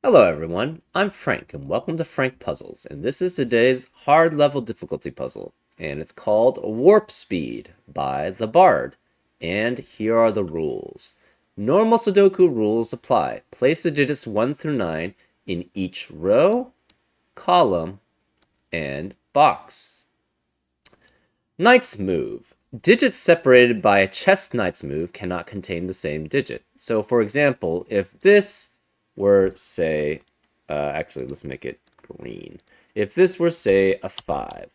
Hello everyone, I'm Frank and welcome to Frank Puzzles, and this is today's hard level difficulty puzzle, and it's called Warp Speed by the Bard. And here are the rules. Normal Sudoku rules apply. Place the digits 1 through 9 in each row, column, and box. Knight's move. Digits separated by a chess knight's move cannot contain the same digit. So for example, if this were, say, actually, let's make it green. If this were, say, a 5,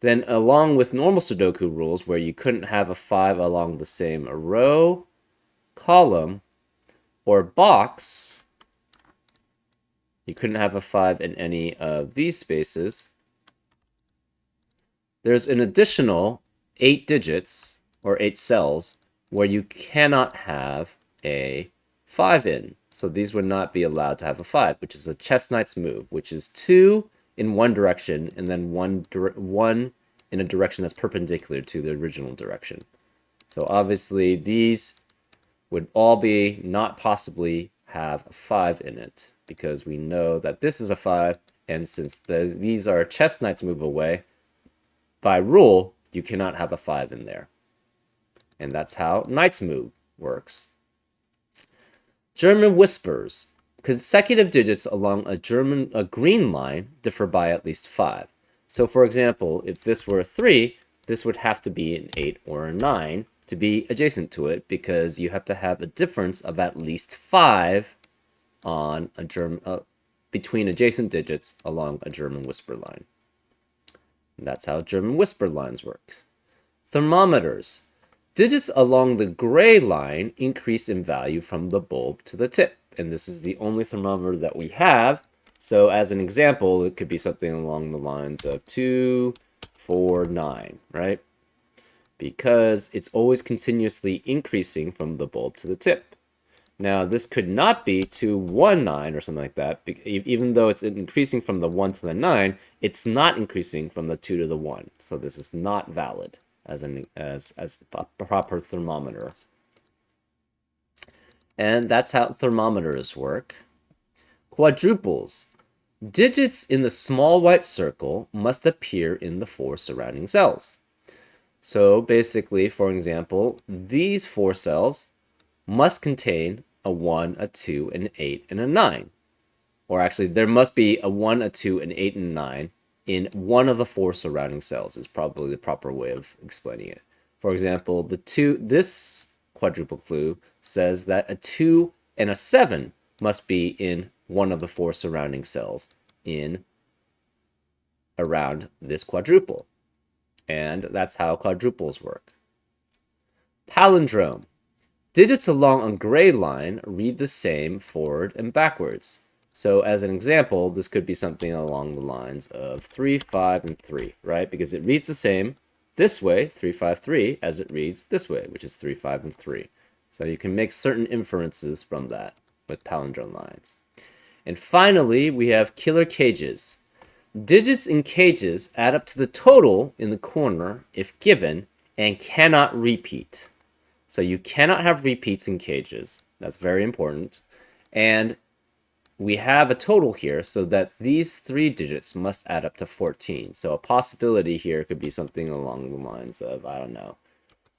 then along with normal Sudoku rules where you couldn't have a 5 along the same row, column, or box, you couldn't have a 5 in any of these spaces, there's an additional 8 digits, or 8 cells, where you cannot have a 5 in. So these would not be allowed to have a 5, which is a chess knight's move, which is 2 in one direction and then one in a direction that's perpendicular to the original direction. So obviously these would all be not possibly have a 5 in it, because we know that this is a 5, and since these are chess knight's move away, by rule, you cannot have a 5 in there. And that's how knight's move works. German whispers. Consecutive digits along a green line differ by at least 5. So for example, if this were a 3, this would have to be an 8 or a 9 to be adjacent to it, because you have to have a difference of at least 5 on a between adjacent digits along a German whisper line. And that's how German whisper lines work. Thermometers. Digits along the gray line increase in value from the bulb to the tip. And this is the only thermometer that we have. So as an example, it could be something along the lines of 2, 4, 9, right? Because it's always continuously increasing from the bulb to the tip. Now, this could not be 2, 1, 9 or something like that. Even though it's increasing from the 1 to the 9, it's not increasing from the 2 to the 1. So this is not valid as a proper thermometer. And that's how thermometers work. Quadruples. Digits in the small white circle must appear in the 4 surrounding cells. So basically, for example, these 4 cells must contain a 1, a 2, an 8, and a 9. Or actually, there must be a 1, a 2, an 8, and 9 in one of the 4 surrounding cells is probably the proper way of explaining it. For example, this quadruple clue says that a 2 and a 7 must be in one of the 4 surrounding cells in around this quadruple. And that's how quadruples work. Palindrome. Digits along a gray line read the same forward and backwards. So as an example, this could be something along the lines of 3, 5, and 3, right? Because it reads the same this way, 3, 5, 3, as it reads this way, which is 3, 5, and 3. So you can make certain inferences from that with palindrome lines. And finally, we have killer cages. Digits in cages add up to the total in the corner if given and cannot repeat. So you cannot have repeats in cages. That's very important. And we have a total here, so that these 3 digits must add up to 14. So a possibility here could be something along the lines of, I don't know,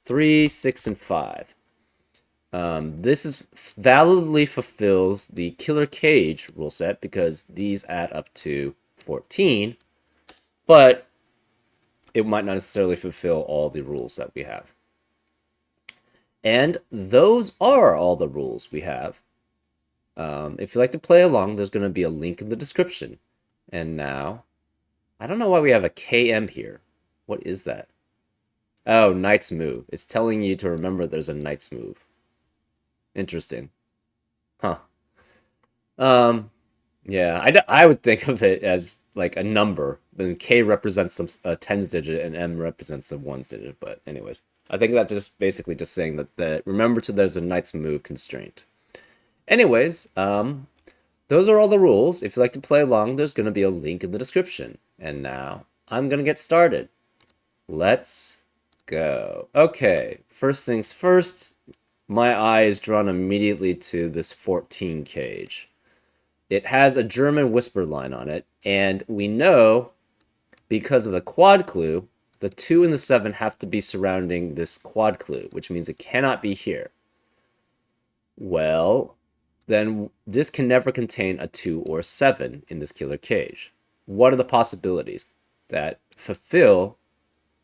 3, 6, and 5. This validly fulfills the killer cage rule set because these add up to 14, but it might not necessarily fulfill all the rules that we have. And those are all the rules we have. If you like to play along, there's going to be a link in the description. And now, I don't know why we have a KM here. What is that? Oh, knight's move. It's telling you to remember there's a knight's move. Interesting. Huh. Yeah, I would think of it as like a number. Then K represents some tens digit and M represents the ones digit. But anyways, I think that's just basically just saying that remember there's a knight's move constraint. Anyways, those are all the rules. If you'd like to play along, there's going to be a link in the description. And now I'm going to get started. Let's go. Okay, first things first, my eye is drawn immediately to this 14 cage. it has a German whisper line on it, and we know because of the quad clue, the 2 and the 7 have to be surrounding this quad clue, which means it cannot be here. Well, then this can never contain a 2 or 7 in this killer cage. What are the possibilities that fulfill?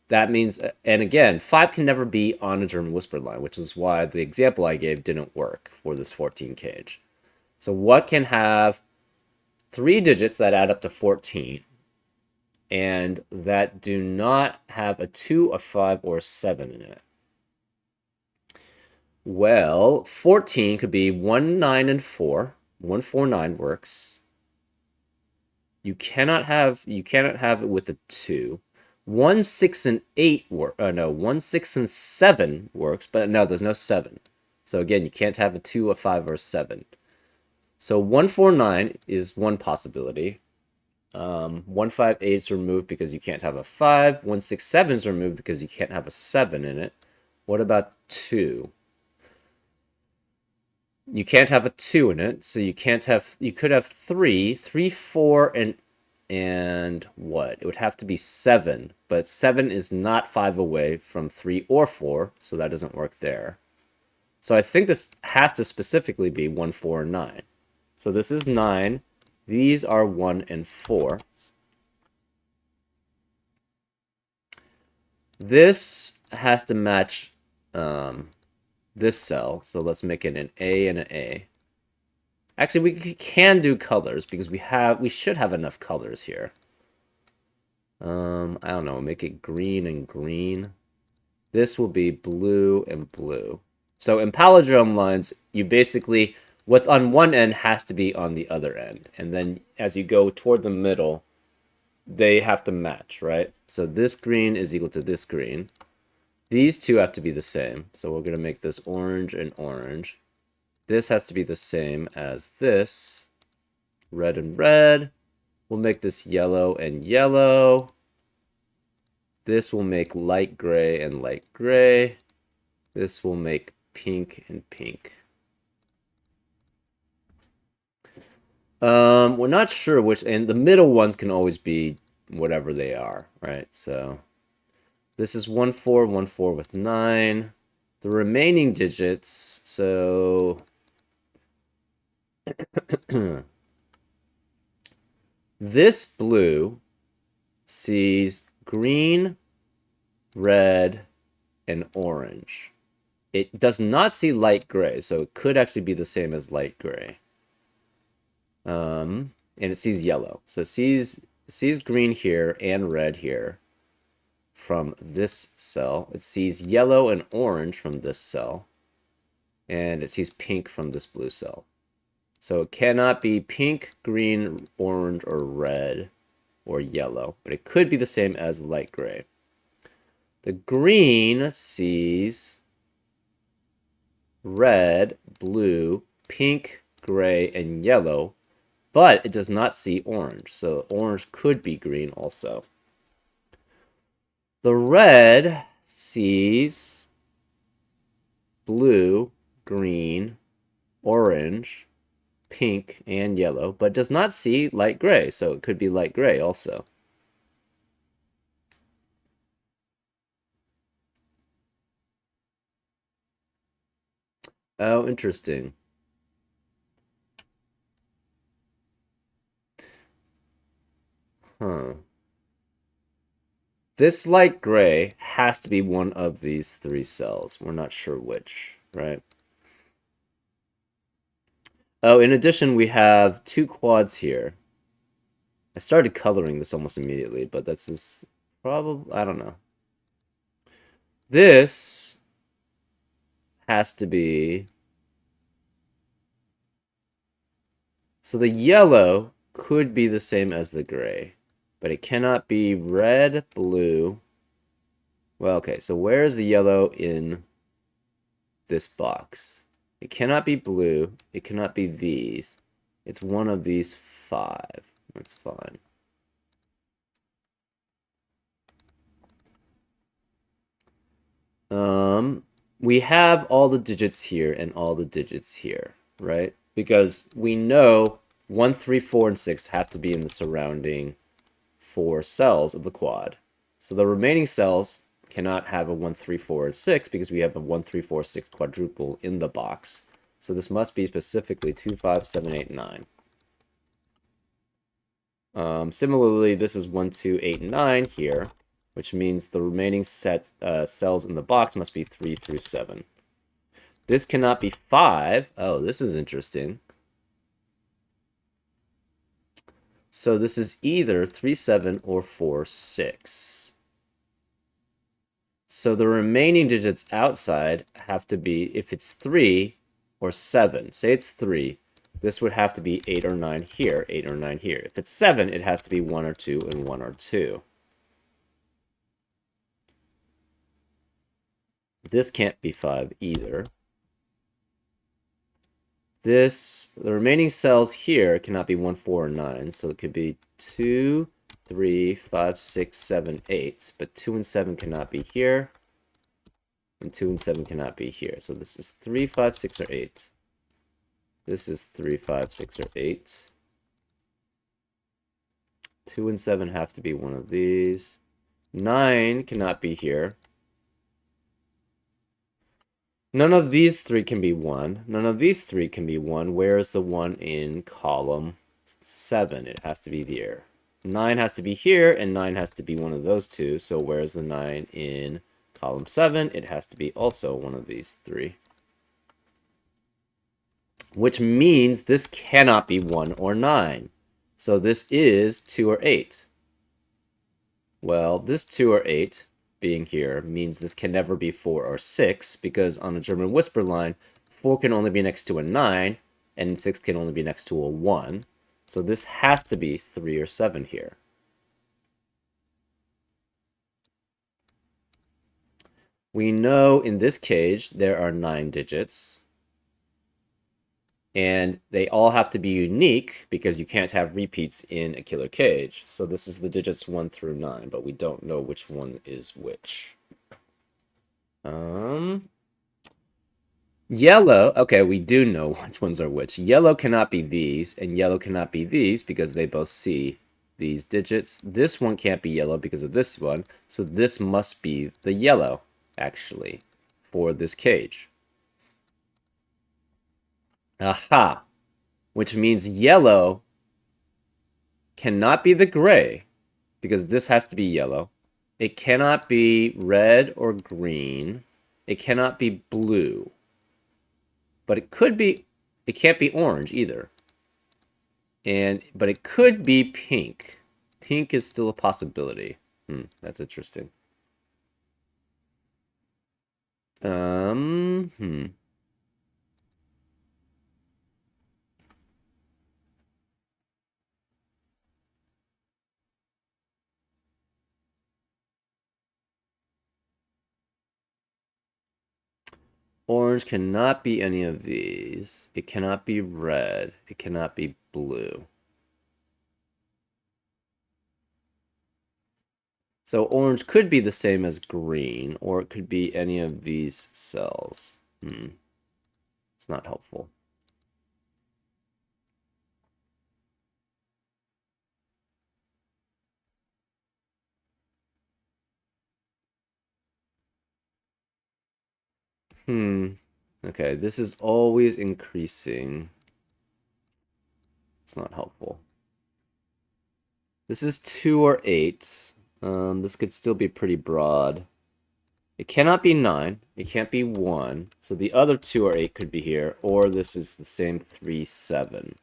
That means, and again, 5 can never be on a German whisper line, which is why the example I gave didn't work for this 14 cage. So what can have 3 digits that add up to 14 and that do not have a 2, a 5, or a 7 in it? Well, 14 could be 1, 9, and 4. 1, 4, 9 works. You cannot have it with a 2. 1, 6, and 8 work. No, 1, 6, and 7 works, but no, there's no 7. So again, you can't have a 2, a 5, or a 7. So 1, 4, 9 is one possibility. 1, 5, 8 is removed because you can't have a 5. 1, 6, 7 is removed because you can't have a 7 in it. What about 2? You can't have a 2 in it, so you could have 3, 3, 4, and what? It would have to be 7, but 7 is not 5 away from 3 or 4, so that doesn't work there. So I think this has to specifically be 1, 4, and 9. So this is 9. These are 1 and 4. This has to match this cell, so let's make it an A and an A. Actually, we can do colors because we should have enough colors here. I don't know, make it green and green. This will be blue and blue. So in palindrome lines, you basically, what's on one end has to be on the other end. And then as you go toward the middle, they have to match, right? So this green is equal to this green. These two have to be the same. So we're going to make this orange and orange. This has to be the same as this. Red and red. We'll make this yellow and yellow. This will make light gray and light gray. This will make pink and pink. We're not sure which, and the middle ones can always be whatever they are, right? So this is 1, 4, 1, 4 with 9. The remaining digits, so this blue sees green, red, and orange. It does not see light gray, so it could actually be the same as light gray. And it sees yellow. So it sees green here and red here from this cell. It sees yellow and orange from this cell. And it sees pink from this blue cell. So it cannot be pink, green, orange, or red, or yellow. But it could be the same as light gray. The green sees red, blue, pink, gray, and yellow. But it does not see orange, so orange could be green also. The red sees blue, green, orange, pink, and yellow, but does not see light gray, so it could be light gray also. Oh, interesting. Huh. This light gray has to be one of these 3 cells. We're not sure which, right? Oh, in addition, we have 2 quads here. I started coloring this almost immediately, but that's just probably, I don't know. This has to be, so the yellow could be the same as the gray, but it cannot be red, blue. Well, okay, so where is the yellow in this box? It cannot be blue. It cannot be these. It's one of these 5. That's fine. We have all the digits here and all the digits here, right? Because we know 1, 3, 4, and 6 have to be in the surrounding 4 cells of the quad. So the remaining cells cannot have a 1, 3, 4, and 6 because we have a 1, 3, 4, 6 quadruple in the box. So this must be specifically 2, 5, 7, 8, 9. Similarly, this is 1, 2, 8, 9 here, which means the remaining cells in the box must be 3 through 7. This cannot be 5. Oh, this is interesting. So this is either 3, 7 or 4, 6. So the remaining digits outside have to be, if it's 3 or 7, say it's 3, this would have to be 8 or 9 here, 8 or 9 here. If it's 7, it has to be 1 or 2 and 1 or 2. This can't be 5 either. The remaining cells here cannot be 1, 4, or 9, so it could be 2, 3, 5, 6, 7, 8, but 2 and 7 cannot be here, and 2 and 7 cannot be here. So this is 3, 5, 6, or 8. This is 3, 5, 6, or 8. 2 and 7 have to be one of these. 9 cannot be here. None of these 3 can be 1. None of these 3 can be 1. Where is the 1 in column 7? It has to be there. 9 has to be here, and 9 has to be one of those two. So where's the 9 in column 7? It has to be also one of these 3. Which means this cannot be 1 or 9. So this is 2 or 8. Well, this 2 or 8 being here means this can never be 4 or 6, because on a German whisper line, 4 can only be next to a 9, and 6 can only be next to a 1. So this has to be 3 or 7 here. We know in this cage there are 9 digits, and they all have to be unique because you can't have repeats in a killer cage. So this is the digits 1 through 9, but we don't know which one is which. Yellow, okay, we do know which ones are which. Yellow cannot be these, and yellow cannot be these because they both see these digits. This one can't be yellow because of this one, so this must be the yellow, actually, for this cage. Aha! Which means yellow cannot be the gray, because this has to be yellow. It cannot be red or green. It cannot be blue. But it could be, it can't be orange either. But it could be pink. Pink is still a possibility. That's interesting. Um, hmm. Orange cannot be any of these. It cannot be red. It cannot be blue. So orange could be the same as green, or it could be any of these cells. It's not helpful. Okay, this is always increasing. It's not helpful. This is 2 or 8. This could still be pretty broad. It cannot be 9. It can't be 1. So the other 2 or 8 could be here. Or this is the same 3, 7.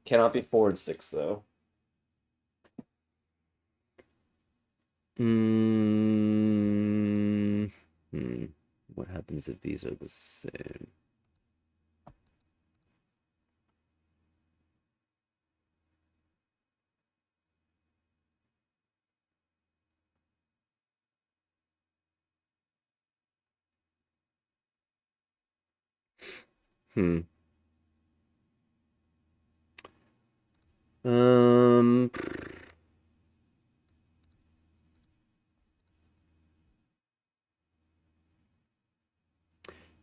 Cannot be 4 and 6, though. What happens if these are the same? Hmm. Um...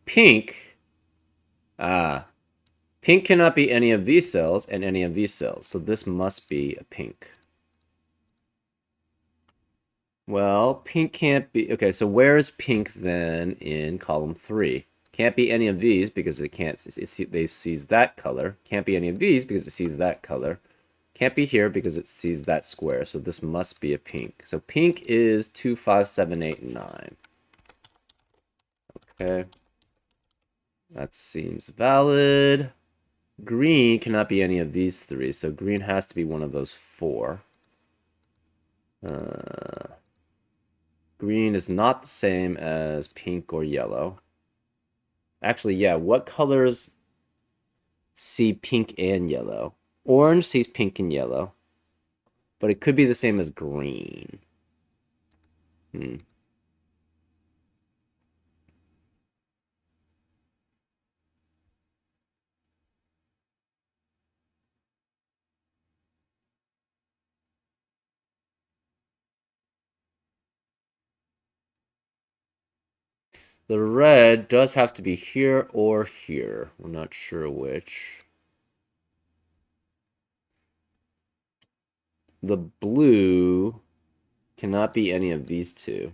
Pink. Ah. Pink cannot be any of these cells and any of these cells, so this must be a pink. Well, pink can't be... Okay, so where is pink then in column 3? Can't be any of these because it can't... they sees that color. Can't be any of these because it sees that color. Can't be here because it sees that square, so this must be a pink. So pink is 2, 5, 7, 8, 9. Okay. That seems valid. Green cannot be any of these 3, so green has to be one of those 4. Green is not the same as pink or yellow. Actually, yeah, what colors see pink and yellow? Orange sees pink and yellow, but it could be the same as green. The red does have to be here or here. We're not sure which. The blue cannot be any of these 2.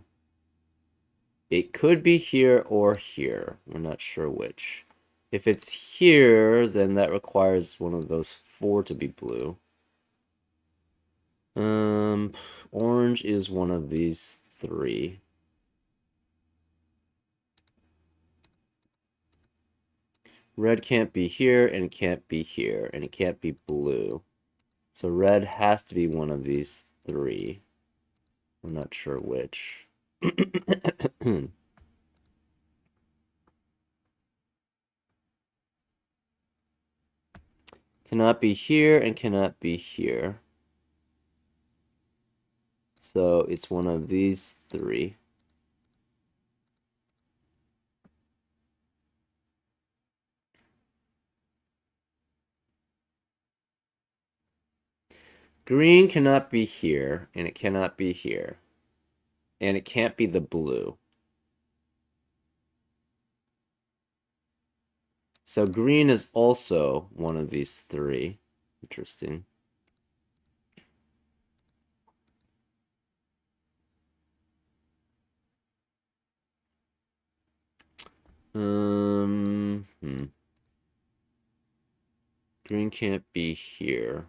It could be here or here. We're not sure which. If it's here, then that requires one of those 4 to be blue. Orange is one of these 3. Red can't be here, and it can't be here, and it can't be blue. So red has to be one of these 3. I'm not sure which. Cannot be here and cannot be here. So it's one of these 3. Green cannot be here, and it cannot be here. And it can't be the blue. So green is also one of these 3. Interesting. Green can't be here.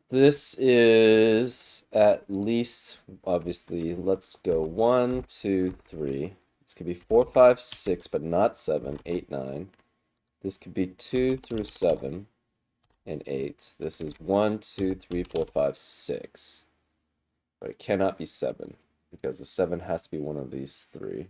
This is at least, obviously, let's go 1, 2, 3. This could be 4, 5, 6, but not 7, 8, 9. This could be 2 through 7 and 8. This is 1, 2, 3, 4, 5, 6. But it cannot be 7 because the 7 has to be one of these 3.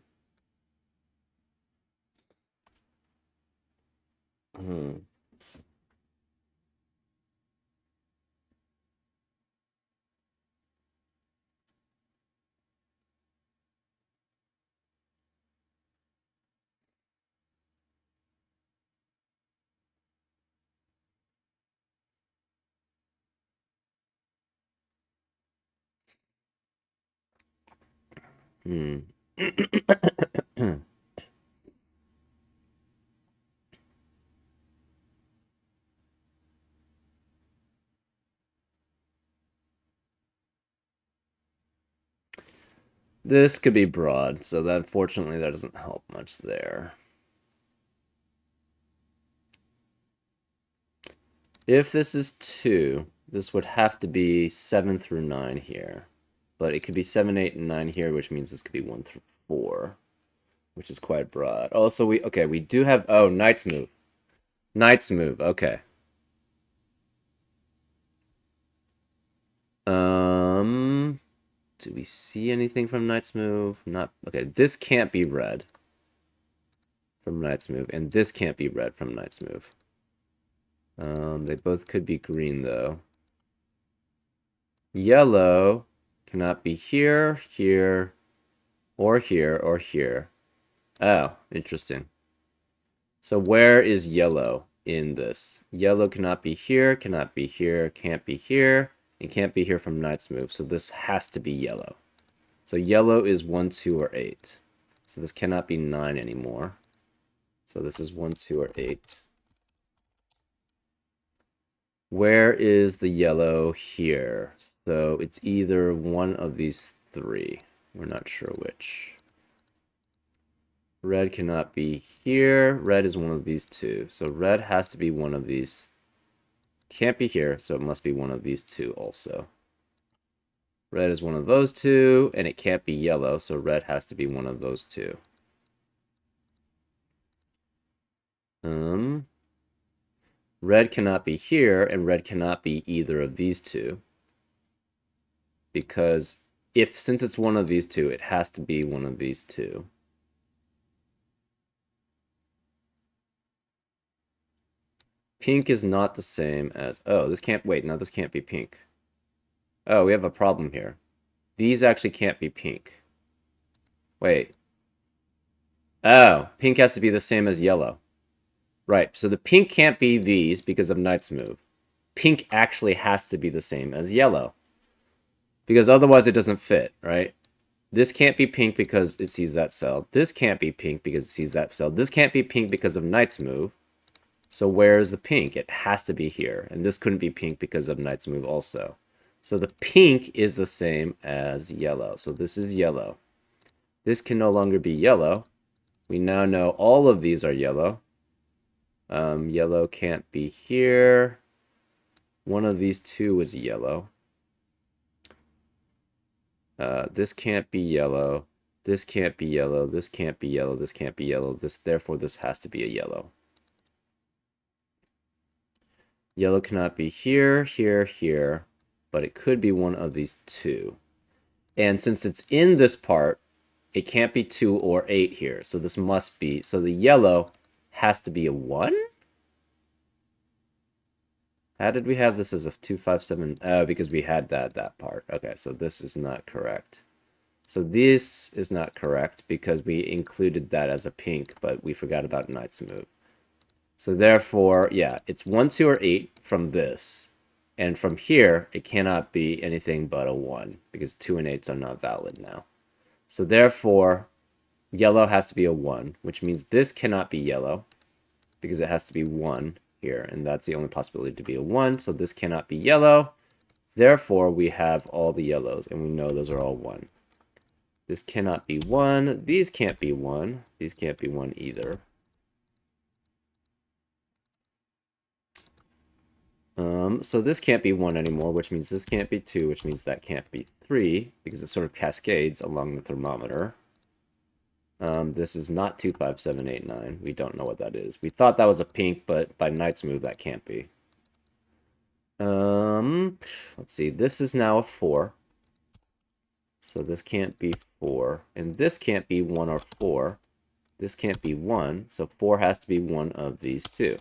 This could be broad, so that unfortunately that doesn't help much there. If this is 2, this would have to be 7 through 9 here. But it could be 7, 8, and 9 here, which means this could be 1 through 4, which is quite broad. Also, we do have... Oh, Knight's Move. Knight's Move, okay. Do we see anything from Knight's Move? Not... Okay, this can't be red from Knight's Move, and this can't be red from Knight's Move. They both could be green, though. Yellow cannot be here, here, or here, or here. Oh, interesting. So where is yellow in this? Yellow cannot be here, cannot be here, can't be here, It can't be here from Knight's Move, so this has to be yellow. So yellow is 1, 2, or 8. So this cannot be 9 anymore. So this is 1, 2, or 8. Where is the yellow here? So it's either one of these three. We're not sure which. Red cannot be here. Red is one of these two. So red has to be one of these. Can't be here, so it must be one of these two also. Red is one of those two, and it can't be yellow, so red has to be one of those two. Red cannot be here, and red cannot be either of these two. Because since it's one of these two, it has to be one of these two. Pink is not the same as... Oh, this can't... Wait, no, this can't be pink. Oh, we have a problem here. These actually can't be pink. Wait. Oh, pink has to be the same as yellow. Right, so the pink can't be these because of Knight's Move. Pink actually has to be the same as yellow. Because otherwise it doesn't fit, right? This can't be pink because it sees that cell. This can't be pink because it sees that cell. This can't be pink because of Knight's Move. So where's the pink? It has to be here. And this couldn't be pink because of Knight's Move also. So the pink is the same as yellow. So this is yellow. This can no longer be yellow. We now know all of these are yellow. Yellow can't be here. One of these two is yellow. This can't be yellow. This can't be yellow. This can't be yellow. This can't be yellow. Therefore, this has to be a yellow. Yellow cannot be here, here, here, but it could be one of these two. And since it's in this part, it can't be 2 or 8 here. So this must be... So the yellow has to be a 1? How did we have this as a 2, 5, 7? Oh, because we had that part. Okay, so this is not correct. So this is not correct because we included that as a pink, but we forgot about Knight's Move. So therefore, yeah, it's 1, 2, or 8 from this. And from here, it cannot be anything but a 1 because 2 and 8s are not valid now. So therefore, yellow has to be a 1, which means this cannot be yellow because it has to be 1 here. And that's the only possibility to be a 1. So this cannot be yellow. Therefore, we have all the yellows, and we know those are all 1. This cannot be 1. These can't be 1. These can't be 1 either. So this can't be 1 anymore, which means this can't be 2, which means that can't be 3, because it sort of cascades along the thermometer. This is not 2, 5, 7, 8, 9. We don't know what that is. We thought that was a pink, but by Knight's Move, that can't be. Let's see. This is now a 4. So this can't be 4. And this can't be 1 or 4. This can't be 1. So 4 has to be one of these two,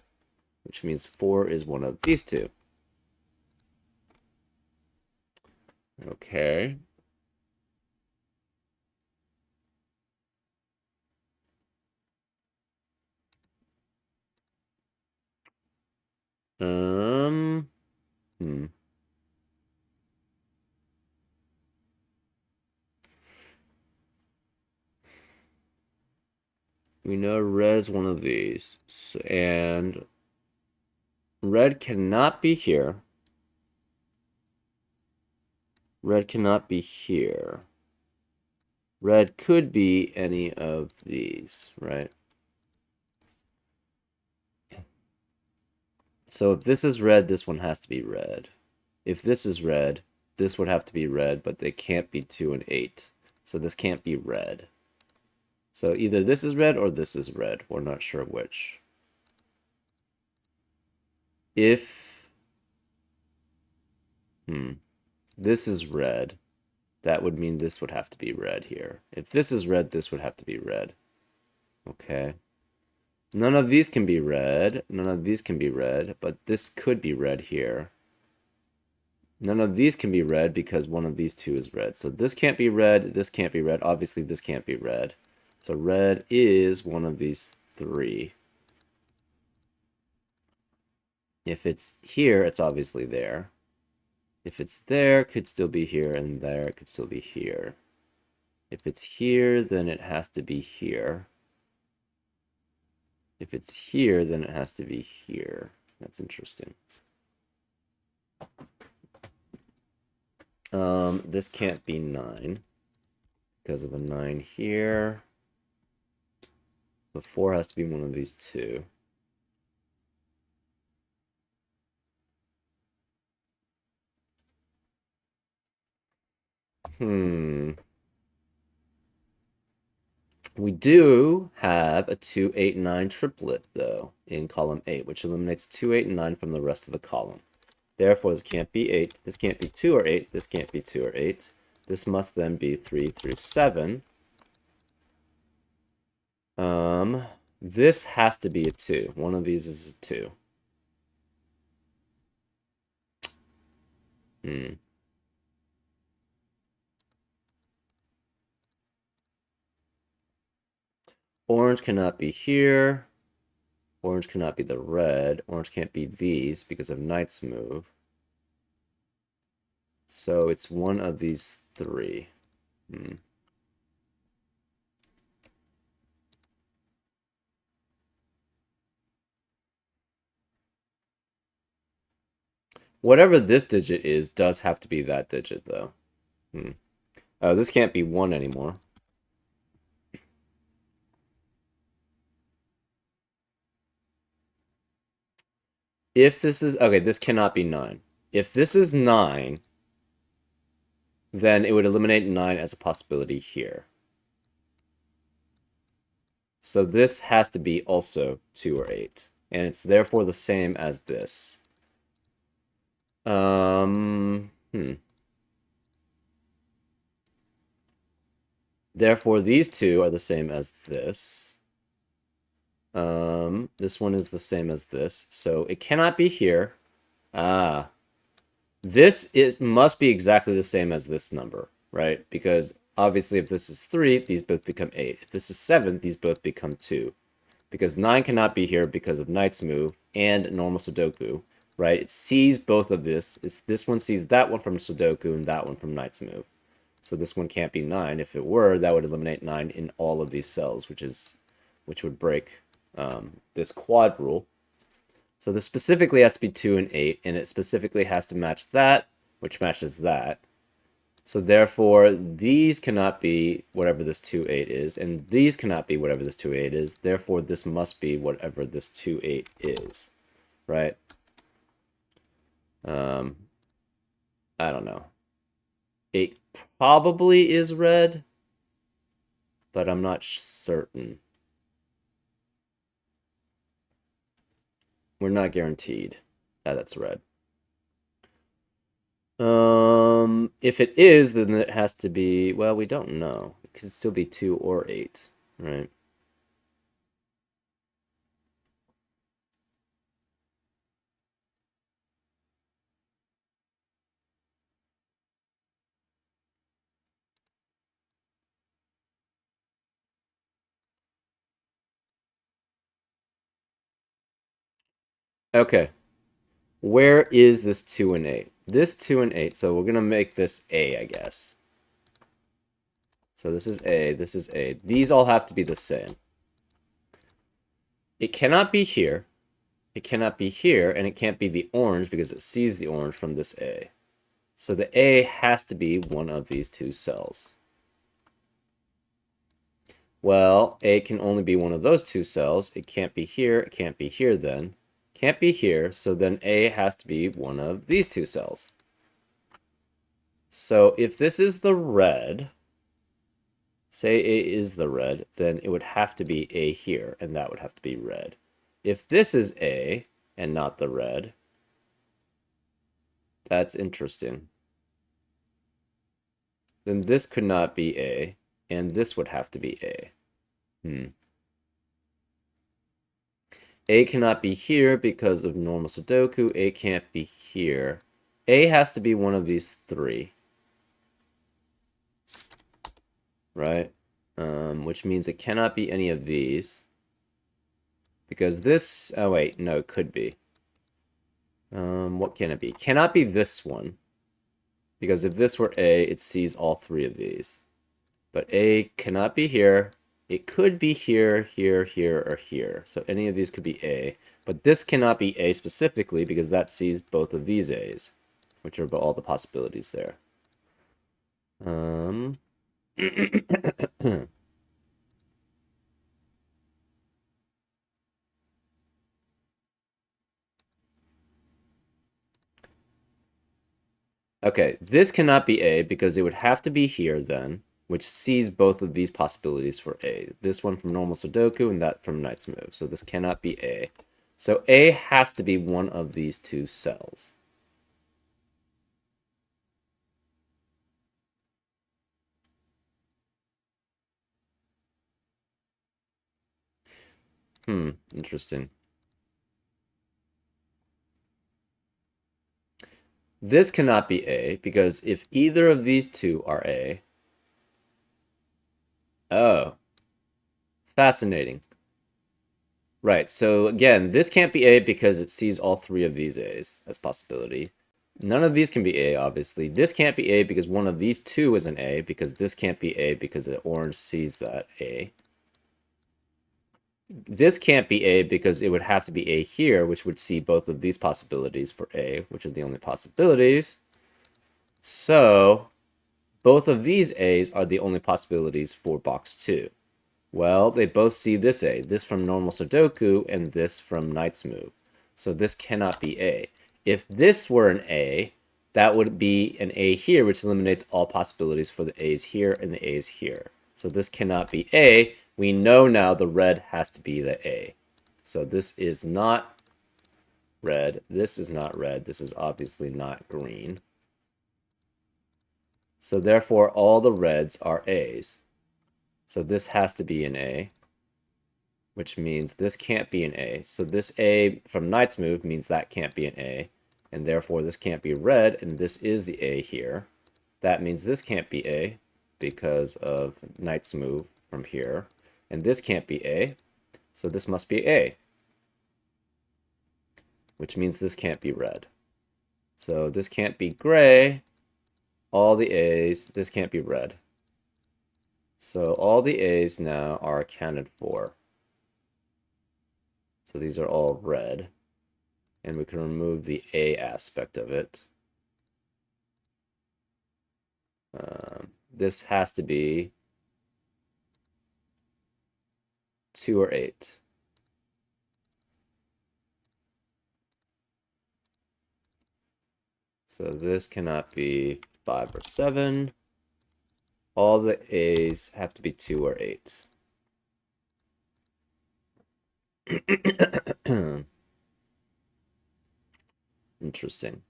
which means 4 is one of these two. Okay. We know red is one of these. And red cannot be here. Red cannot be here. Red could be any of these, right? So if this is red, this one has to be red. If this is red, this would have to be red, but they can't be 2 and 8. So this can't be red. So either this is red or this is red. We're not sure which. If this is red, that would mean this would have to be red here. If this is red, this would have to be red. Okay. None of these can be red. None of these can be red, but this could be red here. None of these can be red because one of these two is red. So this can't be red. This can't be red. Obviously, this can't be red. So red is one of these three. If it's here, it's obviously there. If it's there, it could still be here, and there, it could still be here. If it's here, then it has to be here. If it's here, then it has to be here. That's interesting. This can't be 9 because of a 9 here. The 4 has to be one of these two. We do have a 2, 8, 9 triplet, though, in column 8, which eliminates 2, 8, and 9 from the rest of the column. Therefore, this can't be 8, this can't be 2 or 8, this can't be 2 or 8. This must then be 3 through 7. This has to be a 2. One of these is a 2. Orange cannot be here. Orange cannot be the red. Orange can't be these because of knight's move. So it's one of these three. Whatever this digit is does have to be that digit, though. Oh, this can't be 1 anymore. If this is... Okay, this cannot be 9. If this is 9, then it would eliminate 9 as a possibility here. So this has to be also 2 or 8. And it's therefore the same as this. Therefore, these two are the same as this. This one is the same as this. So it cannot be here. This must be exactly the same as this number, right? Because obviously if this is 3, these both become 8. If this is 7, these both become 2. Because 9 cannot be here because of knight's move and normal Sudoku, right? It sees both of this. This one sees that one from Sudoku and that one from knight's move. So this one can't be 9. If it were, that would eliminate 9 in all of these cells, which would break this quad rule. So this specifically has to be 2 and 8, and it specifically has to match that, which matches that. So therefore, these cannot be whatever this 2, 8 is, and these cannot be whatever this 2, 8 is. Therefore, this must be whatever this 2, 8 is, right? I don't know. 8 probably is red, but I'm not certain. We're not guaranteed that it's red. If it is, then it has to be, well, we don't know. It could still be 2 or 8, right? Okay. Where is this 2 and 8? This 2 and 8, so we're going to make this A, I guess. So this is A, this is A. These all have to be the same. It cannot be here. It cannot be here, and it can't be the orange because it sees the orange from this A. So the A has to be one of these two cells. Well, A can only be one of those two cells. It can't be here, it can't be here then. Can't be here, so then A has to be one of these two cells. So if this is the red, say A is the red, then it would have to be A here, and that would have to be red. If this is A, and not the red, that's interesting. Then this could not be A, and this would have to be A. A cannot be here because of normal Sudoku. A can't be here. A has to be one of these three. Right? Which means it cannot be any of these. Because this... Oh, wait. No, it could be. What can it be? Cannot be this one. Because if this were A, it sees all three of these. But A cannot be here. It could be here, here, here, or here. So any of these could be A. But this cannot be A specifically because that sees both of these A's, which are all the possibilities there. Okay, this cannot be A because it would have to be here then, which sees both of these possibilities for A. This one from normal Sudoku and that from Knight's Move. So this cannot be A. So A has to be one of these two cells. Interesting. This cannot be A because if either of these two are A... Oh. Fascinating. Right, so again, this can't be A because it sees all three of these A's as possibility. None of these can be A, obviously. This can't be A because one of these two is an A, because this can't be A because the orange sees that A. This can't be A because it would have to be A here, which would see both of these possibilities for A, which are the only possibilities. So, both of these A's are the only possibilities for box 2. Well, they both see this A, this from normal Sudoku, and this from Knight's Move. So this cannot be A. If this were an A, that would be an A here, which eliminates all possibilities for the A's here and the A's here. So this cannot be A. We know now the red has to be the A. So this is not red. This is not red. This is obviously not green. So therefore, all the reds are A's. So this has to be an A, which means this can't be an A. So this A from Knight's Move means that can't be an A, and therefore this can't be red, and this is the A here. That means this can't be A because of Knight's Move from here, and this can't be A, so this must be A, which means this can't be red. So this can't be gray, all the A's, this can't be red. So all the A's now are accounted for. So these are all red. And we can remove the A aspect of it. This has to be 2 or 8. So this cannot be 5 or 7. All the A's have to be 2 or 8. Interesting.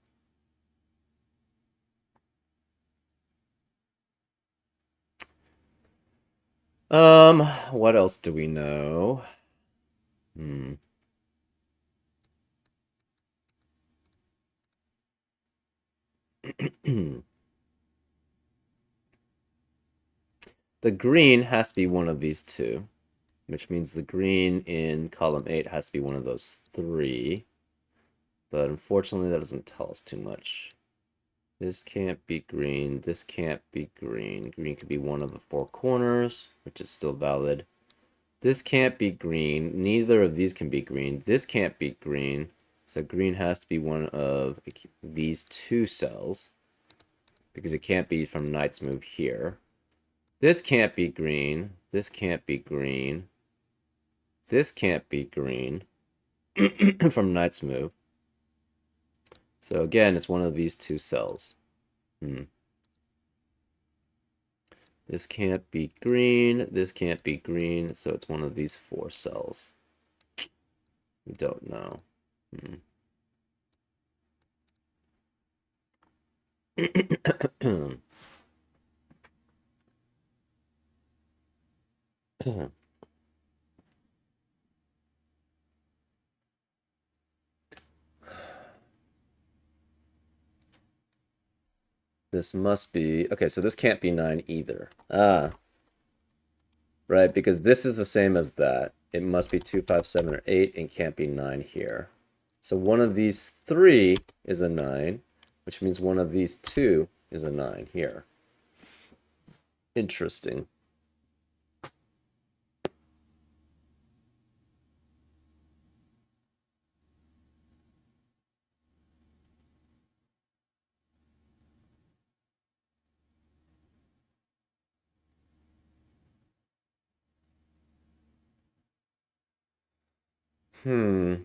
What else do we know? The green has to be one of these two, which means the green in column 8 has to be one of those 3. But unfortunately, that doesn't tell us too much. This can't be green. This can't be green. Green could be one of the 4 corners, which is still valid. This can't be green. Neither of these can be green. This can't be green. So green has to be one of these 2 cells, because it can't be from Knight's Move here. This can't be green. This can't be green. This can't be green from Knight's Move. So again, it's one of these 2 cells. This can't be green. This can't be green. So it's one of these 4 cells. We don't know. This must be... Okay, so this can't be 9 either. Right, because this is the same as that. It must be 2, 5, 7, or 8, and can't be 9 here. So one of these 3 is a 9, which means one of these 2 is a 9 here. Interesting. Hmm.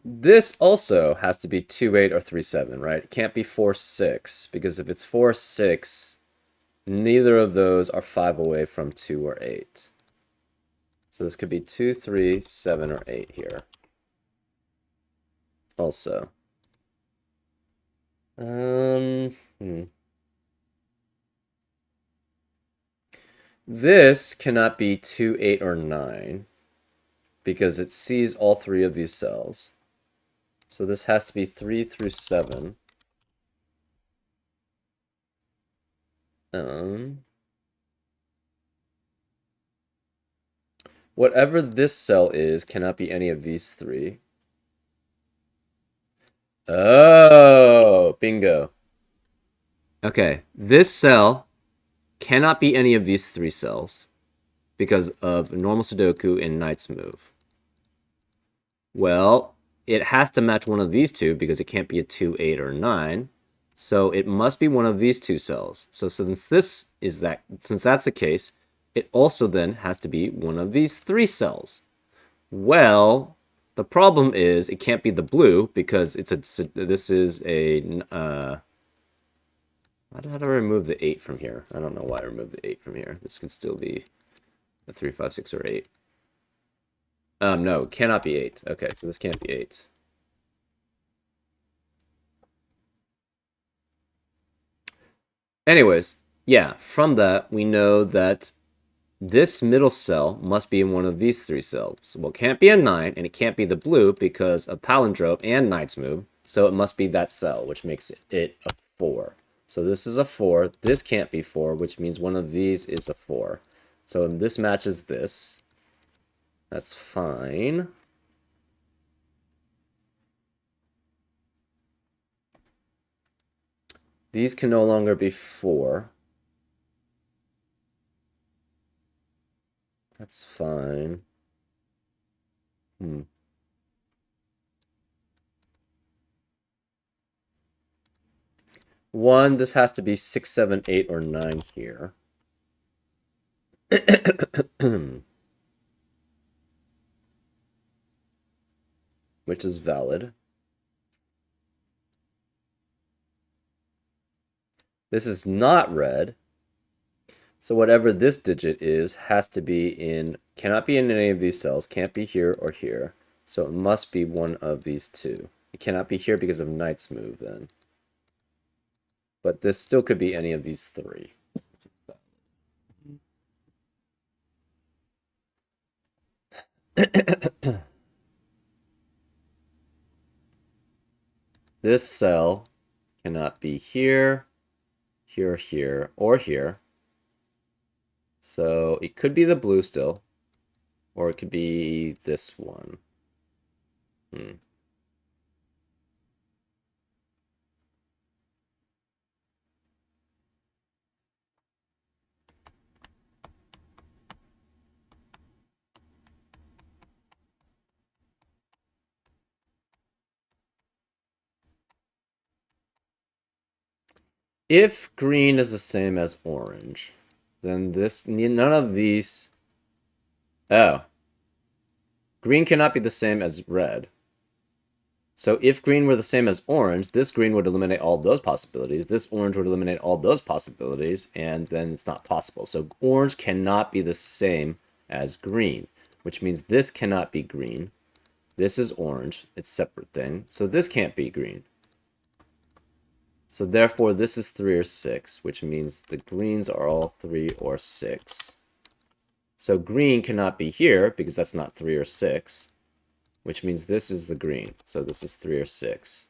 This also has to be 2, 8, or 3, 7, right? It can't be 4, 6, because if it's 4, 6, neither of those are 5 away from 2 or 8. So this could be 2, 3, 7, or 8 here. Also. This cannot be 2, 8, or 9, because it sees all 3 of these cells. So this has to be 3 through 7. Whatever this cell is cannot be any of these 3. Oh, bingo. Okay, this cell cannot be any of these 3 cells because of normal Sudoku and Knight's move. Well, it has to match one of these two because it can't be a 2, 8, or 9. So it must be one of these 2 cells. So since that's the case, it also then has to be one of these 3 cells. Well, the problem is it can't be the blue because this is a how do I remove the 8 from here? I don't know why I removed the 8 from here. This can still be a 3, 5, 6, or 8. No, it cannot be 8. Okay, so this can't be 8. Anyways, yeah, from that, we know that this middle cell must be in one of these 3 cells. Well, it can't be a 9, and it can't be the blue because of palindrome and Knight's move. So it must be that cell, which makes it a 4. So this is a 4. This can't be 4, which means one of these is a 4. So this matches this. That's fine. These can no longer be 4. That's fine. 1, this has to be 6, 7, 8, or 9 here. Which is valid. This is not red. So whatever this digit is has to be cannot be in any of these cells, can't be here or here. So it must be one of these 2. It cannot be here because of Knight's move then. But this still could be any of these 3. This cell cannot be here, here, here, or here. So it could be the blue still, or it could be this one. If green is the same as orange, then none of these... Oh. Green cannot be the same as red. So if green were the same as orange, this green would eliminate all those possibilities. This orange would eliminate all those possibilities, and then it's not possible. So orange cannot be the same as green, which means this cannot be green. This is orange. It's a separate thing. So this can't be green. So therefore, this is 3 or 6, which means the greens are all 3 or 6. So green cannot be here because that's not 3 or 6, which means this is the green. So this is 3 or 6.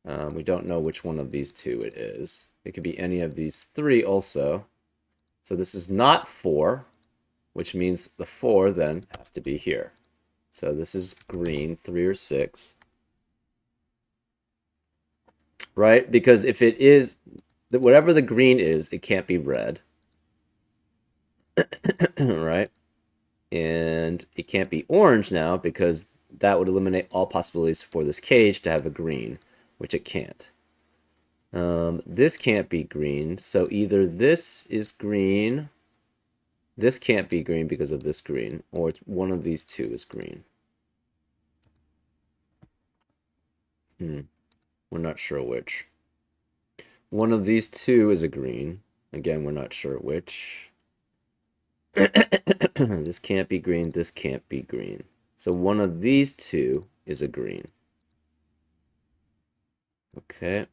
We don't know which one of these two it is. It could be any of these three also. So this is not 4, which means the 4 then has to be here. So this is green, 3 or 6. Right? Because if it is, whatever the green is, it can't be red. Right? And it can't be orange now because that would eliminate all possibilities for this cage to have a green, which it can't. This can't be green, so either this is green, this can't be green because of this green, or it's one of these two is green. We're not sure which. One of these two is a green. Again, we're not sure which. This can't be green, this can't be green. So one of these two is a green. Okay.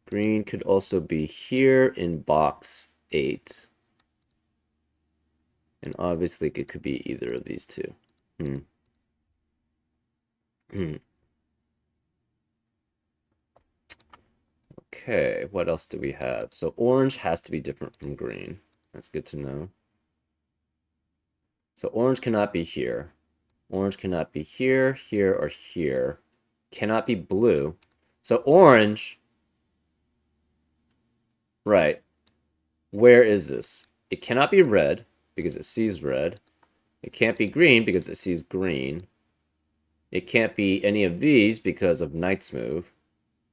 Green could also be here in box 8. And obviously it could be either of these two. Okay, what else do we have? So orange has to be different from green. That's good to know. So orange cannot be here. Orange cannot be here, here, or here. Cannot be blue. So orange, right. Where is this? It cannot be red because it sees red. It can't be green because it sees green. It can't be any of these because of Knight's move.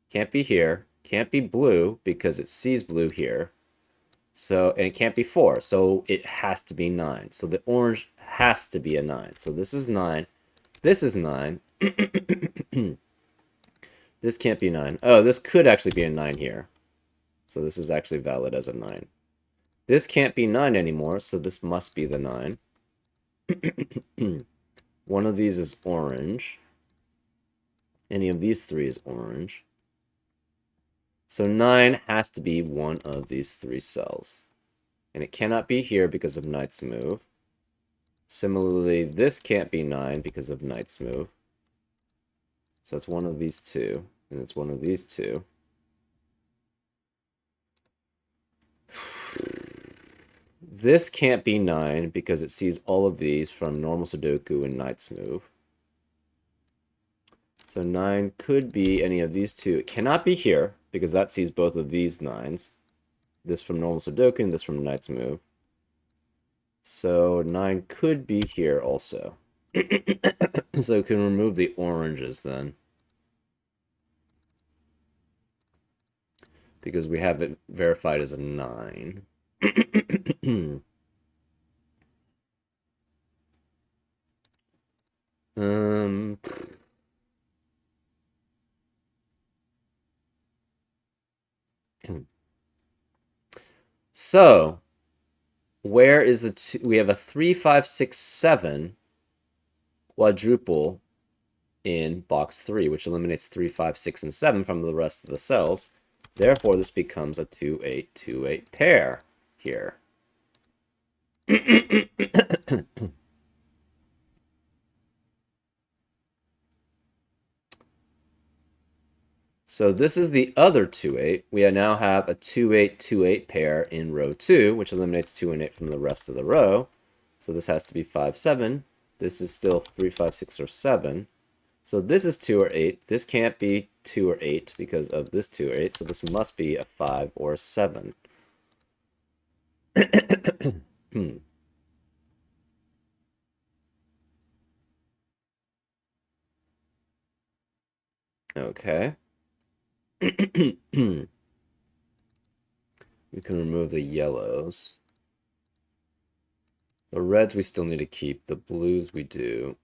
Can't be here. Can't be blue because it sees blue here. So, and it can't be 4. So it has to be 9. So the orange has to be a 9. So this is 9. This is 9. This can't be 9. Oh, this could actually be a 9 here. So this is actually valid as a 9. This can't be 9 anymore, so this must be the 9. One of these is orange. Any of these three is orange. So 9 has to be one of these 3 cells. And it cannot be here because of Knight's move. Similarly, this can't be 9 because of Knight's move. So it's one of these two, and it's one of these two. This can't be 9 because it sees all of these from normal Sudoku and Knight's move. So 9 could be any of these two. It cannot be here because that sees both of these 9s. This from normal Sudoku and this from Knight's move. So 9 could be here also. So we can remove the oranges then. Because we have it verified as a 9. So, where is the two? We have a 3, 5, 6, 7 quadruple in box 3, which eliminates 3, 5, 6, and 7 from the rest of the cells. Therefore, this becomes a 2, 8, 2, 8 pair here. So this is the other 2, 8. We now have a 2, 8, 2, 8 pair in row 2, which eliminates 2 and 8 from the rest of the row. So this has to be 5, 7. This is still 3, 5, 6, or 7. So this is 2 or 8. This can't be 2 or 8 because of this 2 or 8. So this must be a 5 or 7. Okay. We can remove the yellows. The reds we still need to keep. The blues we do.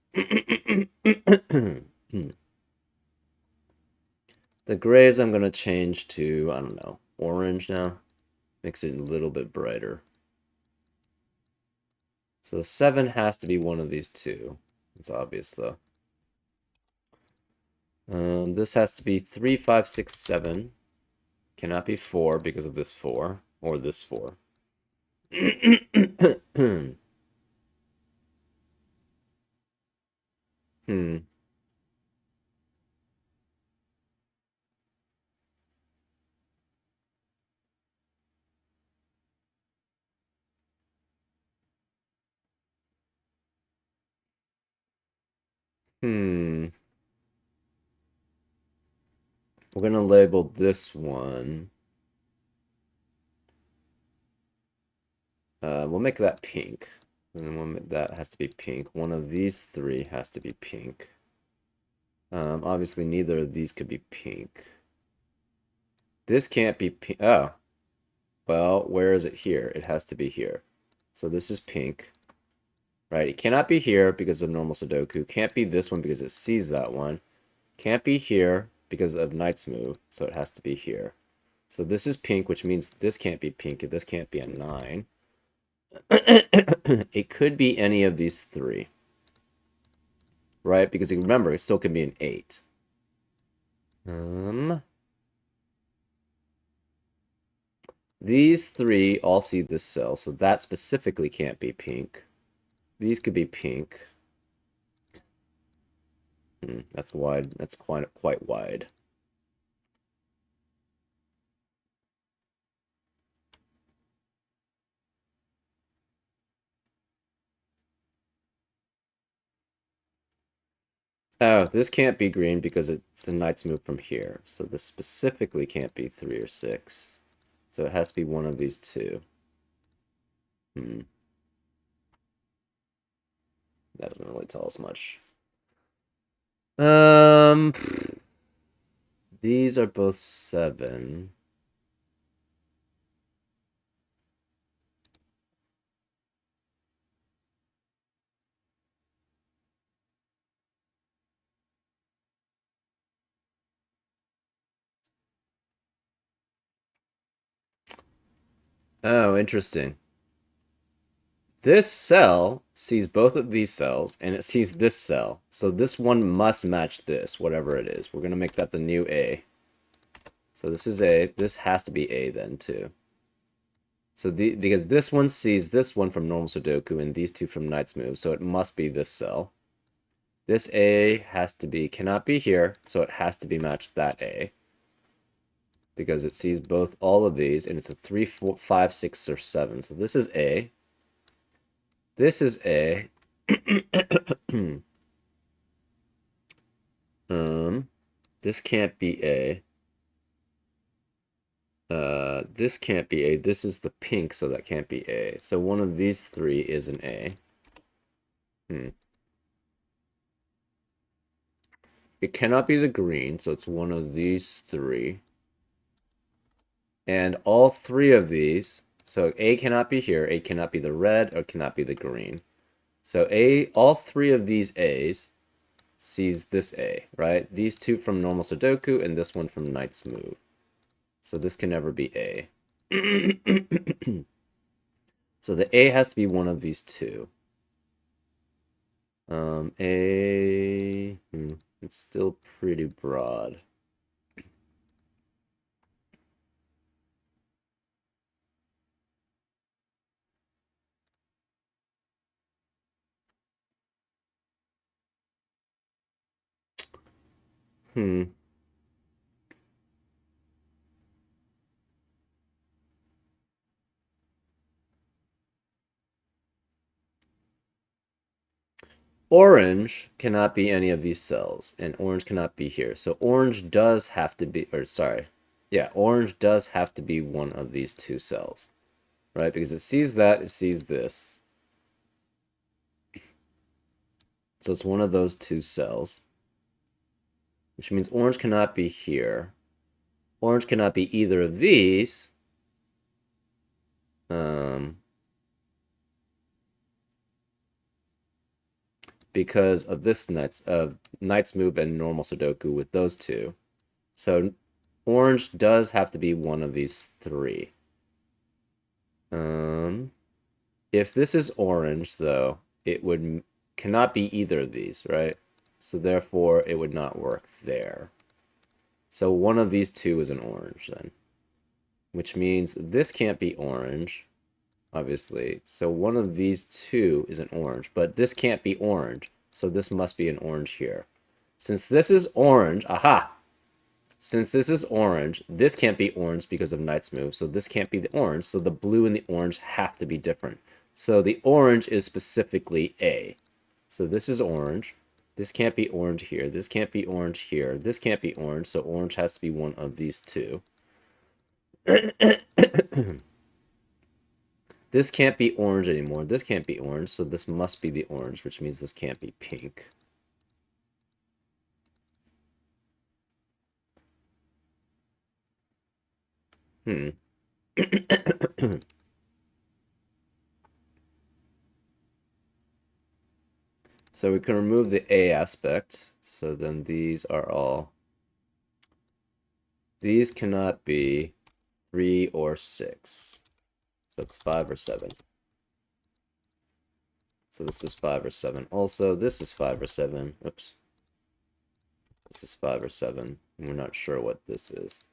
The grays I'm going to change to, I don't know, orange now. Makes it a little bit brighter. So the 7 has to be one of these two. It's obvious, though. This has to be 3, 5, 6, 7. Cannot be 4 because of this 4, or this 4. Hmm. Hmm. We're gonna label this one. We'll make that pink. And then that has to be pink. One of these three has to be pink. Obviously, neither of these could be pink. This can't be pink. Oh, well, where is it here? It has to be here. So this is pink, right? It cannot be here because of normal Sudoku. Can't be this one because it sees that one. Can't be here because of Knight's move, so it has to be here. So this is pink, which means this can't be pink. This can't be a 9. It could be any of these three, right? Because remember, it still could be an 8. These three all see this cell, so that specifically can't be pink. These could be pink. That's wide. That's quite wide. Oh, this can't be green because it's a knight's move from here. So this specifically can't be 3 or 6. So it has to be one of these two. Hmm. That doesn't really tell us much. Um, these are both 7. Oh, interesting. This cell sees both of these cells, and it sees this cell. So this one must match this, whatever it is. We're going to make that the new A. So this is A. This has to be A then, too. So because this one sees this one from normal Sudoku and these two from Knight's move, so it must be this cell. This A has to be, cannot be here, so it has to be matched that A. Because it sees both all of these, and it's a 3, 4, 5, 6, or 7. So this is A. This is A. This can't be A. This can't be A. This is the pink, so that can't be A. So one of these three is an A. It cannot be the green, so it's one of these three. And all three of these, so A cannot be here, A cannot be the red, or cannot be the green. So all three of these A's sees this A, right? These two from normal Sudoku and this one from Knight's move. So this can never be A. So the A has to be one of these two. It's still pretty broad. Hmm. Orange cannot be any of these cells, and orange cannot be here. So orange does have to be, or sorry, yeah, orange does have to be one of these two cells, right? Because it sees that, it sees this. So it's one of those two cells, which means orange cannot be here. Orange cannot be either of these. Um, because of this knight's move and normal Sudoku with those two. So orange does have to be one of these three. If this is orange, though, it would cannot be either of these, right? So therefore, it would not work there. So one of these two is an orange then, which means this can't be orange. obviously. So one of these two is an orange, but this can't be orange. So this must be an orange here. Since this is orange, aha! Since this is orange, this can't be orange because of Knight's move, so this can't be the orange, so the blue and the orange have to be different. So the orange is specifically A. So this is orange. This can't be orange here. This can't be orange here. This can't be orange, so orange has to be one of these two. This can't be orange anymore. This can't be orange, so this must be the orange, which means this can't be pink. So we can remove the A aspect. So then these are all... These cannot be 3 or 6. So it's 5 or 7. So this is 5 or 7. Also, this is 5 or 7. Oops. This is 5 or 7. And we're not sure what this is.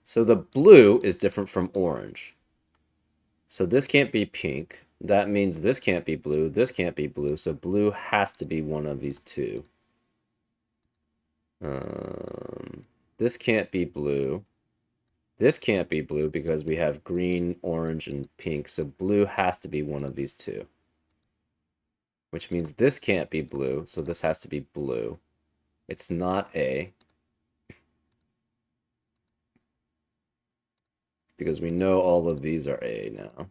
So the blue is different from orange. So this can't be pink. That means this can't be blue. This can't be blue. So blue has to be one of these two. This can't be blue. This can't be blue because we have green, orange, and pink. So blue has to be one of these two. Which means this can't be blue. So this has to be blue. It's not A. Because we know all of these are A now.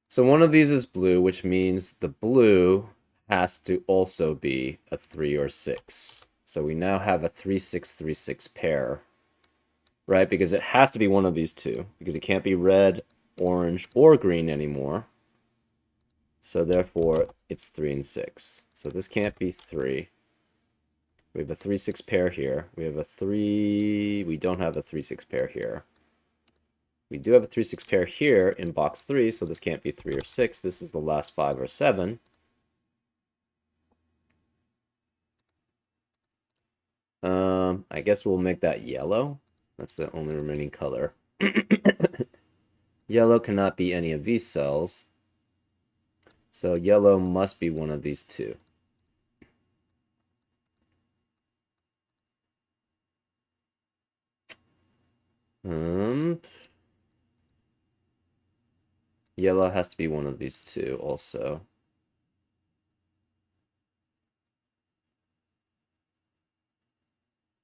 So one of these is blue, which means the blue has to also be a 3 or 6. So we now have a 3-6-3-6 pair, right? Because it has to be one of these two, because it can't be red, orange, or green anymore. So therefore, it's 3 and 6. So this can't be 3. We have a 3-6 pair here. We have a 3... We don't have a 3-6 pair here. We do have a 3-6 pair here in box 3, so this can't be 3 or 6. This is the last 5 or 7. I guess we'll make that yellow. That's the only remaining color. Yellow cannot be any of these cells. So yellow must be one of these two. Yellow has to be one of these two also.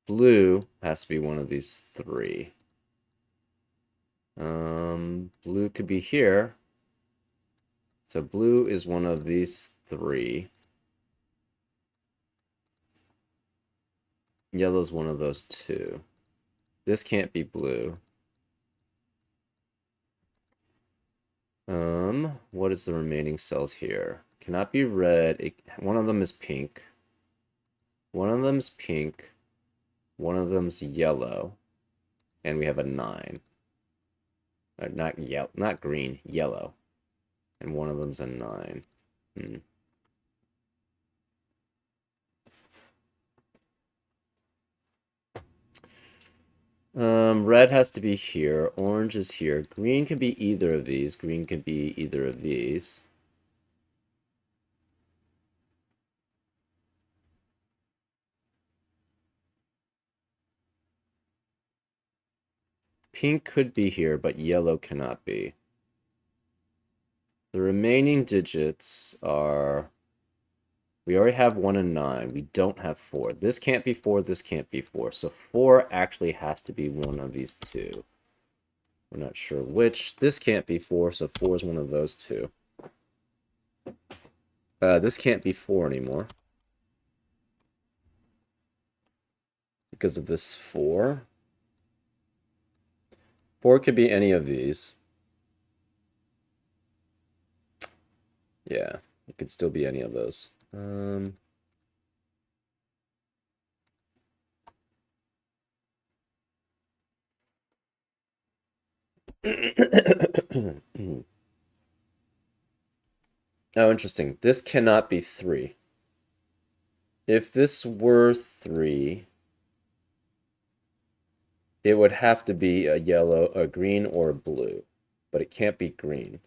Blue has to be one of these three. Blue could be here. So blue is one of these three. Yellow's one of those two. This can't be blue. What is the remaining cells here? Cannot be red. One of them is pink. One of them's pink. One of them's yellow. And we have a 9. Not green, yellow. And one of them's a 9. Red has to be here. Orange is here. Green can be either of these. Green can be either of these. Pink could be here, but yellow cannot be. The remaining digits are... We already have 1 and 9. We don't have 4. This can't be 4. This can't be 4. So 4 actually has to be one of these two. We're not sure which. This can't be 4, so 4 is one of those two. This can't be 4 anymore. Because of this 4. 4 could be any of these. Yeah, it could still be any of those. Oh, interesting. This cannot be 3. If this were 3, it would have to be a yellow, a green, or a blue. But it can't be green.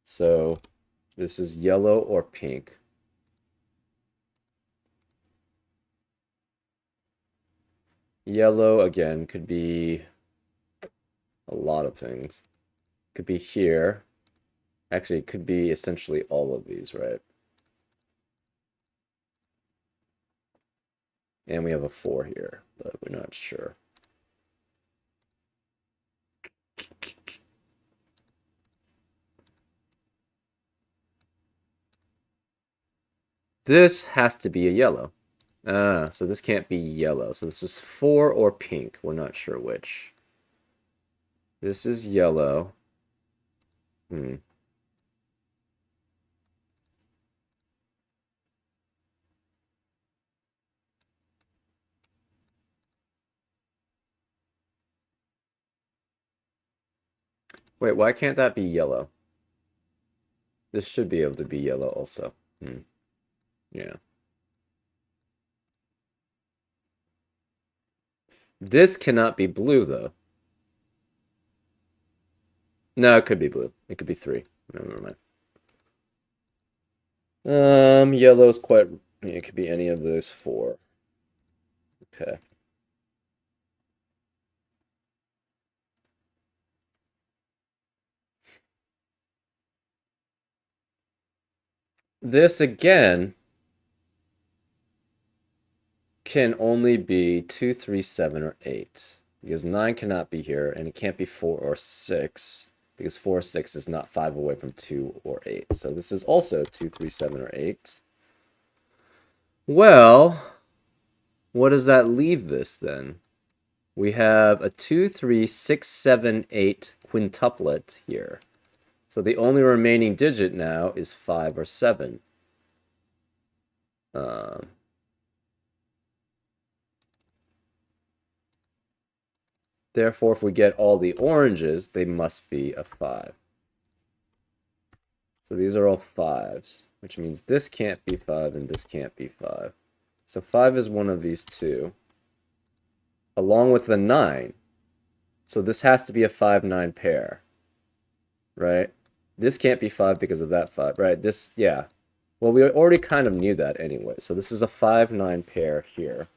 So this is yellow or pink. Yellow, again, could be a lot of things. Could be here. Actually, it could be essentially all of these, right? And we have a 4 here, but we're not sure. This has to be a yellow. Ah, so this can't be yellow. So this is 4 or pink. We're not sure which. This is yellow. Hmm. Wait, why can't that be yellow? This should be able to be yellow also. Hmm. Yeah. This cannot be blue, though. No, it could be blue. It could be 3. No, never mind. Yellow's quite... It could be any of those 4. Okay. This, again, can only be 2, 3, 7, or 8. Because 9 cannot be here, and it can't be 4 or 6. Because 4 or 6 is not 5 away from 2 or 8. So this is also 2, 3, 7, or 8. Well, what does that leave this, then? We have a 2, 3, 6, 7, 8 quintuplet here. So the only remaining digit now is 5 or 7. Therefore, if we get all the oranges, they must be a 5. So these are all 5s, which means this can't be 5 and this can't be 5. So 5 is one of these two, along with the 9. So this has to be a 5-9 pair, right? This can't be 5 because of that 5, right? This, yeah. Well, we already kind of knew that anyway. So this is a 5-9 pair here.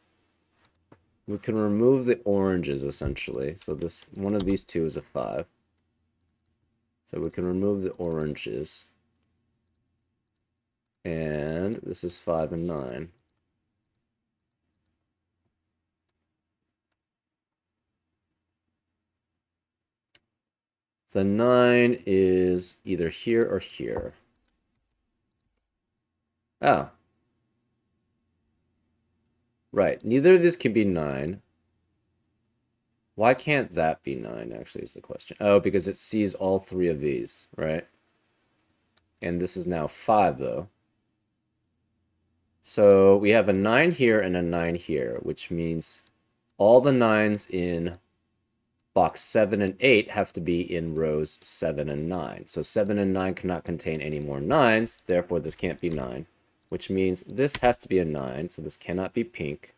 We can remove the oranges, essentially. So this one of these two is a 5. So we can remove the oranges. And this is 5 and 9. The 9 is either here or here. Oh. Right. Neither of these can be 9. Why can't that be 9, actually, is the question. Oh, because it sees all 3 of these, right? And this is now 5, though. So we have a 9 here and a 9 here, which means all the 9s in box 7 and 8 have to be in rows 7 and 9. So 7 and 9 cannot contain any more 9s, therefore this can't be 9, which means this has to be a 9, so this cannot be pink.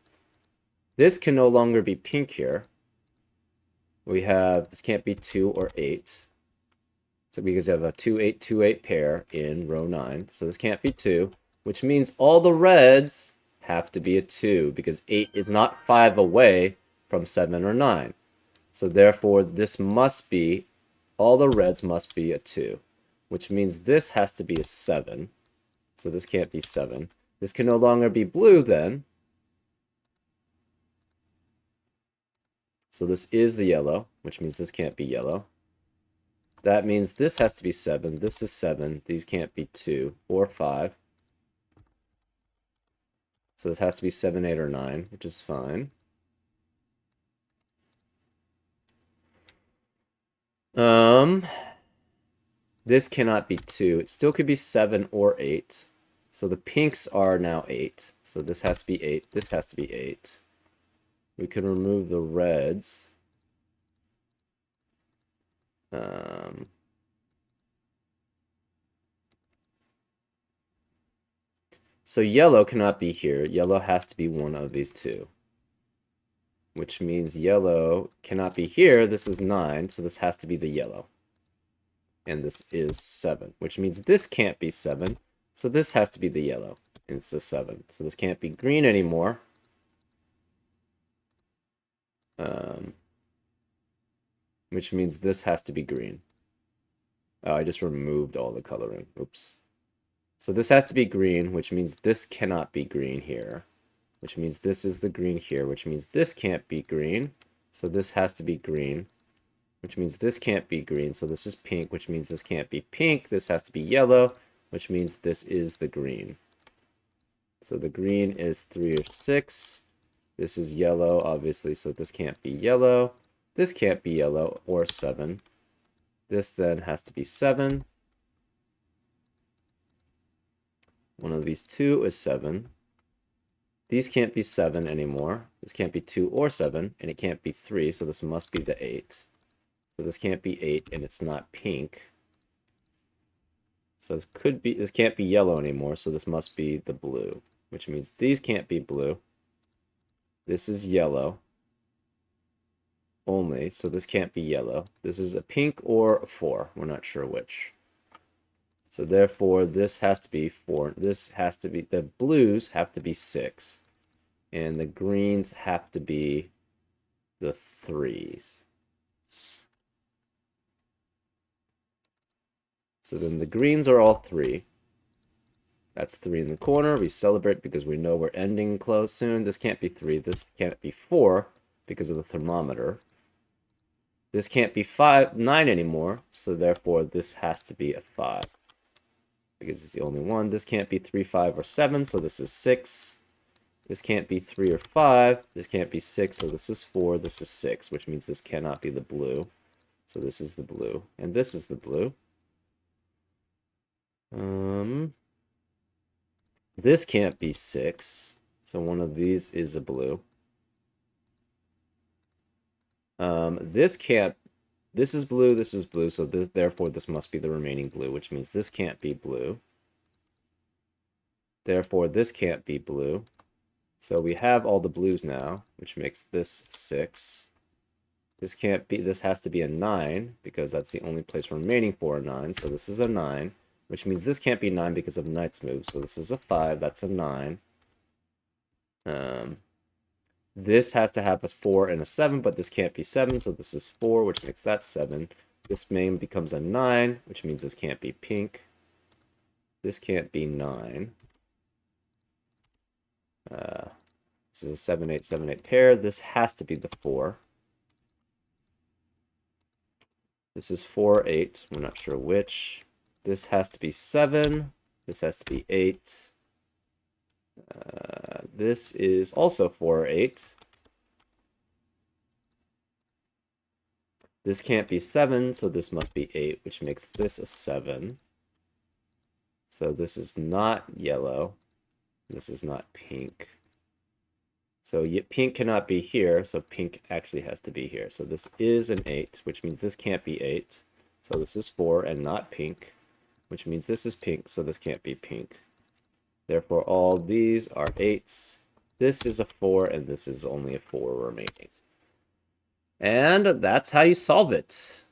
This can no longer be pink here. We have, this can't be 2 or 8. So because we have a 2, 8, 2, 8 pair in row 9. So this can't be 2, which means all the reds have to be a 2, because 8 is not 5 away from 7 or 9. So therefore, this must be, all the reds must be a 2, which means this has to be a 7. So this can't be 7. This can no longer be blue then. So this is the yellow, which means this can't be yellow. That means this has to be 7. This is 7. These can't be 2 or 5. So this has to be 7, 8, or 9, which is fine. This cannot be 2. It still could be 7 or 8. So the pinks are now 8. So this has to be 8. This has to be 8. We can remove the reds. So yellow cannot be here. Yellow has to be one of these two, which means yellow cannot be here. This is 9, so this has to be the yellow. And this is 7, which means this can't be 7. So this has to be the yellow, and it's a 7. So this can't be green anymore. Which means this has to be green. Oh, I just removed all the coloring. Oops. So this has to be green, which means this cannot be green here. Which means this is the green here, which means this can't be green. So this has to be green, which means this can't be green. So this is pink, which means this can't be pink. This has to be yellow, which means this is the green. So the green is 3 or 6. This is yellow, obviously, so this can't be yellow. This can't be yellow, or 7. This then has to be 7. One of these two is 7. These can't be 7 anymore. This can't be 2 or 7, and it can't be 3, so this must be the 8. So this can't be 8, and it's not pink. So this can't be yellow anymore, so this must be the blue, which means these can't be blue. This is yellow only, so this can't be yellow. This is a pink or a 4. We're not sure which. So therefore, this has to be 4. This has to be, the blues have to be 6. And the greens have to be the 3s. So then the greens are all 3. That's 3 in the corner. We celebrate because we know we're ending close soon. This can't be 3. This can't be 4 because of the thermometer. This can't be 9 anymore, so therefore this has to be a 5. Because it's the only one. This can't be 3, 5, or 7, so this is 6. This can't be 3 or 5. This can't be 6, so this is 4. This is 6, which means this cannot be the blue. So this is the blue. And this is the blue. This can't be 6, so one of these is a blue. This is blue, so therefore this must be the remaining blue, which means this can't be blue. Therefore, this can't be blue. So we have all the blues now, which makes this 6. This can't be, this has to be a 9, because that's the only place remaining for a 9, so this is a 9, which means this can't be 9 because of Knight's move, so this is a 5, that's a 9. This has to have a 4 and a 7, but this can't be 7, so this is 4, which makes that 7. This main becomes a 9, which means this can't be pink. This can't be 9. This is a 7, 8, 7, 8 pair. This has to be the 4. This is 4, 8. We're not sure which. This has to be 7. This has to be 8. This is also 4 or 8. This can't be 7, so this must be 8, which makes this a 7. So this is not yellow. This is not pink. So pink cannot be here, so pink actually has to be here. So this is an 8, which means this can't be 8. So this is 4 and not pink, which means this is pink, so this can't be pink. Therefore, all these are 8s. This is a 4, and this is only a 4 remaining. And that's how you solve it.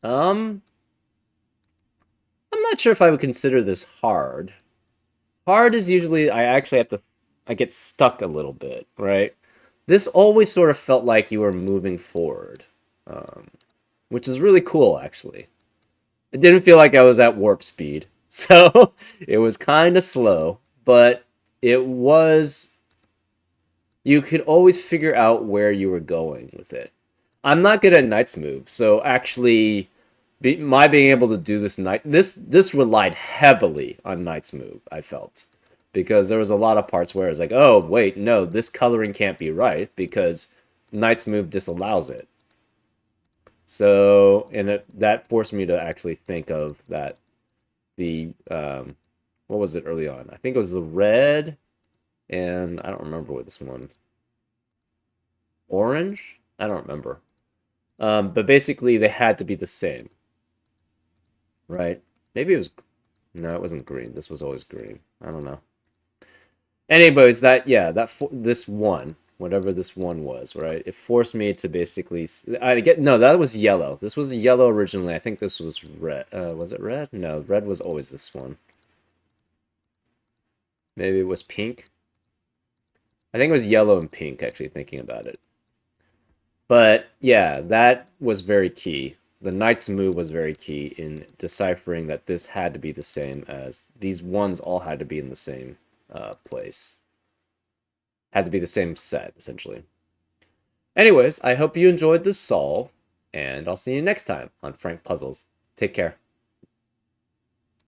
I'm not sure if I would consider this hard. Hard is usually, I get stuck a little bit, right? This always sort of felt like you were moving forward, which is really cool, actually. It didn't feel like I was at warp speed, so it was kind of slow, but it was, you could always figure out where you were going with it. I'm not good at Knight's move, so actually, my being able to do this this relied heavily on Knight's move, I felt. Because there was a lot of parts where it's like, oh, wait, no, this coloring can't be right, because Knight's move disallows it. So, and that forced me to actually think of that, what was it early on? I think it was the red, and I don't remember what this one. Orange? I don't remember. But basically, they had to be the same. Right? Maybe it was... No, it wasn't green. This was always green. I don't know. Anyways, this one, whatever this one was, right? It forced me to basically I get no, that was yellow. This was yellow originally. I think this was red. Was it red? No, red was always this one. Maybe it was pink. I think it was yellow and pink, actually, thinking about it. But yeah, that was very key. The knight's move was very key in deciphering that this had to be the same as these ones all had to be in the same place. Had to be the same set, essentially. Anyways, I hope you enjoyed this solve, and I'll see you next time on Frank Puzzles. Take care.